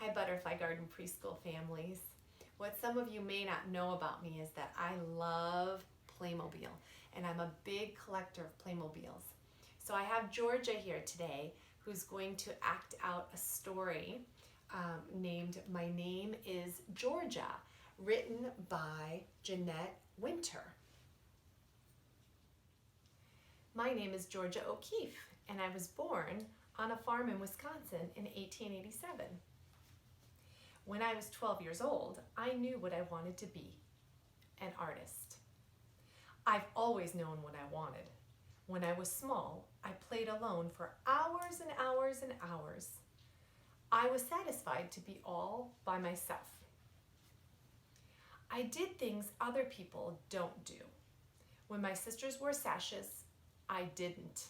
Hi, Butterfly Garden Preschool families. What some of you may not know about me is that I love Playmobil, and I'm a big collector of Playmobiles. So I have Georgia here today who's going to act out a story named My Name is Georgia, written by Jeanette Winter. My name is Georgia O'Keefe, and I was born on a farm in Wisconsin in 1887. When I was 12 years old, I knew what I wanted to be, an artist. I've always known what I wanted. When I was small, I played alone for hours and hours and hours. I was satisfied to be all by myself. I did things other people don't do. When my sisters wore sashes, I didn't.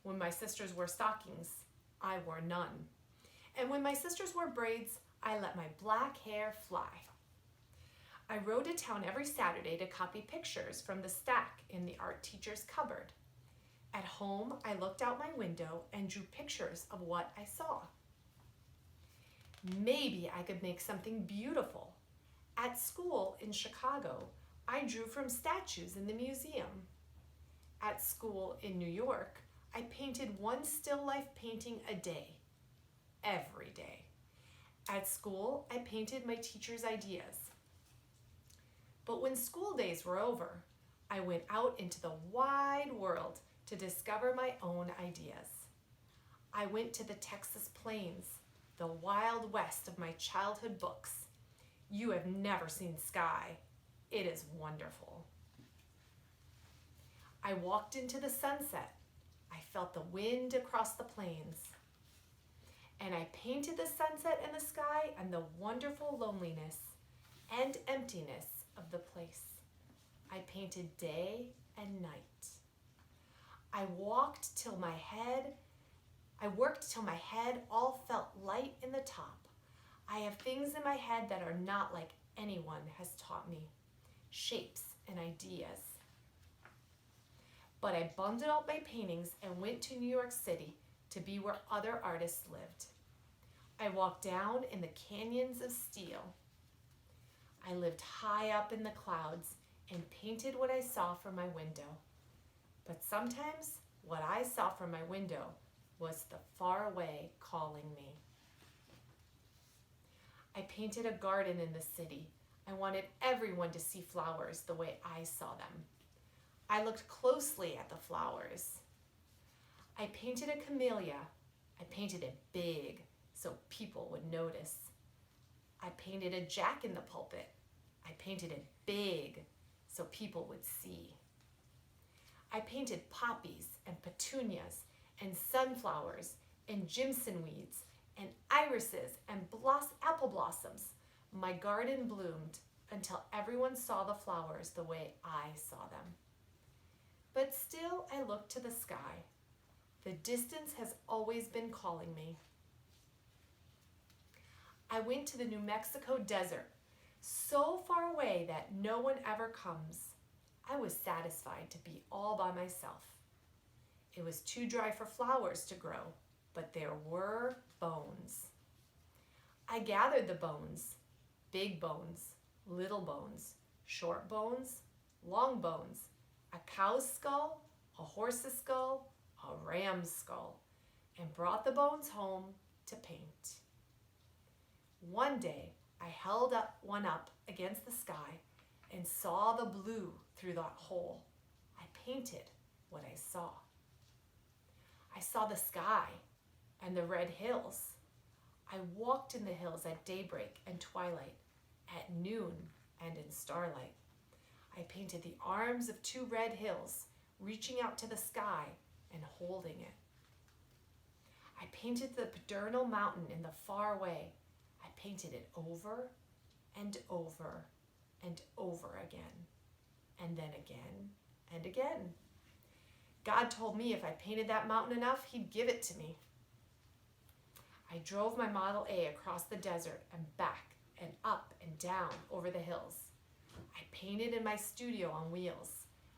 When my sisters wore stockings, I wore none. And when my sisters wore braids, I let my black hair fly. I rode to town every Saturday to copy pictures from the stack in the art teacher's cupboard. At home, I looked out my window and drew pictures of what I saw. Maybe I could make something beautiful. At school in Chicago, I drew from statues in the museum. At school in New York, I painted one still life painting a day, every day. At school, I painted my teacher's ideas. But when school days were over, I went out into the wide world to discover my own ideas. I went to the Texas plains, the wild west of my childhood books. You have never seen sky. It is wonderful. I walked into the sunset. I felt the wind across the plains. And I painted the sunset and the sky and the wonderful loneliness and emptiness of the place. I painted day and night. I worked till my head all felt light in the top. I have things in my head that are not like anyone has taught me, shapes and ideas. But I bundled up my paintings and went to New York City to be where other artists lived. I walked down in the canyons of steel. I lived high up in the clouds and painted what I saw from my window. But sometimes what I saw from my window was the far away calling me. I painted a garden in the city. I wanted everyone to see flowers the way I saw them. I looked closely at the flowers. I painted a camellia. I painted it big so people would notice. I painted a jack in the pulpit. I painted it big so people would see. I painted poppies and petunias and sunflowers and jimson weeds and irises and apple blossoms. My garden bloomed until everyone saw the flowers the way I saw them. But still I looked to the sky. The distance has always been calling me. I went to the New Mexico desert, so far away that no one ever comes. I was satisfied to be all by myself. It was too dry for flowers to grow, but there were bones. I gathered the bones, big bones, little bones, short bones, long bones, a cow's skull, a horse's skull, a ram's skull, and brought the bones home to paint. One day, I held one up against the sky and saw the blue through that hole. I painted what I saw. I saw the sky and the red hills. I walked in the hills at daybreak and twilight, at noon and in starlight. I painted the arms of two red hills, reaching out to the sky and holding it. I painted the paternal mountain in the far away. I painted it over and over and over again, and then again and again. God told me if I painted that mountain enough, he'd give it to me. I drove my Model A across the desert and back and up and down over the hills. I painted in my studio on wheels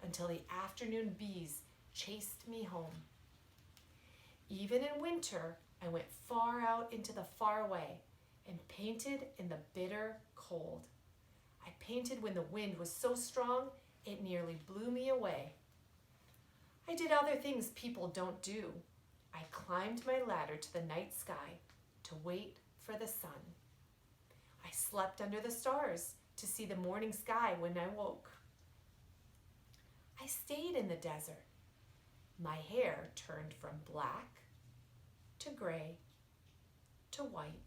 until the afternoon bees chased me home. Even in winter, I went far out into the far away and painted in the bitter cold. I painted when the wind was so strong it nearly blew me away. I did other things people don't do. I climbed my ladder to the night sky to wait for the sun. I slept under the stars to see the morning sky when I woke. I stayed in the desert. My hair turned from black to gray to white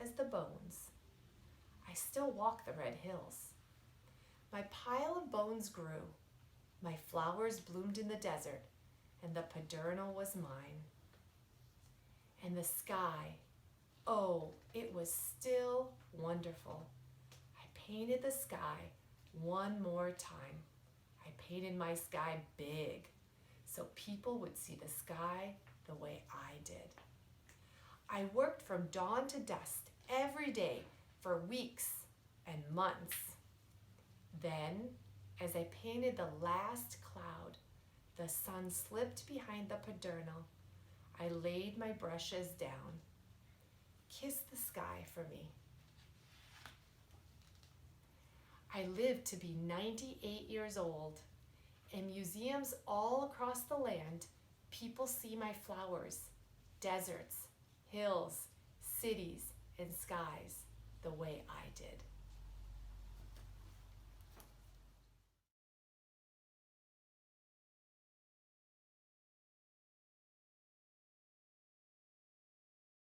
as the bones. I still walk the red hills. My pile of bones grew. My flowers bloomed in the desert, and the padernal was mine. And the sky, oh, it was still wonderful. I painted the sky one more time. I painted my sky big so people would see the sky the way I did. I worked from dawn to dusk every day for weeks and months. Then, as I painted the last cloud, the sun slipped behind the padernal. I laid my brushes down. Kiss the sky for me. I lived to be 98 years old. In museums all across the land, people see my flowers, deserts, hills, cities, and skies the way I did.